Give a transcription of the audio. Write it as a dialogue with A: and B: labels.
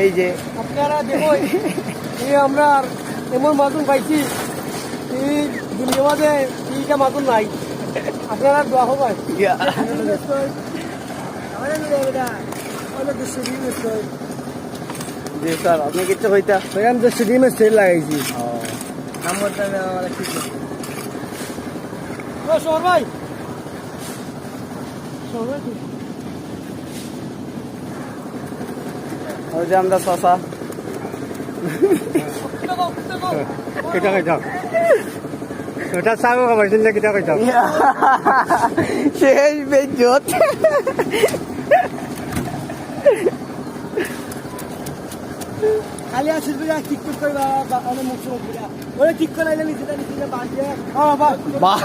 A: এই যে
B: আপনারা দেখো এই আমরা এমন মাতুন পাইছি এই দুনিয়া মাঝে এইটা মাতুন নাই আপনারা দোয়া হবেন
A: জি স্যার আপনি কিচ্ছু হইতা
B: আমি তো স্টেডিয়ামে সেল লাগাইছি
A: নাম্বারটা আমার ঠিক
B: শহর ভাই শহর ভাই
A: ওই যে আমরা শশা
B: কেটা খাইতাম ওটা চাগো খাবাইছিল না কেটা খাইতাম
A: শেষ বেজত
B: খালি আসিস বিরা টিকটক করবা অনেক মুখ ওরা ঠিক করে আইলে নিজে বাদ দিয়ে
A: বাহ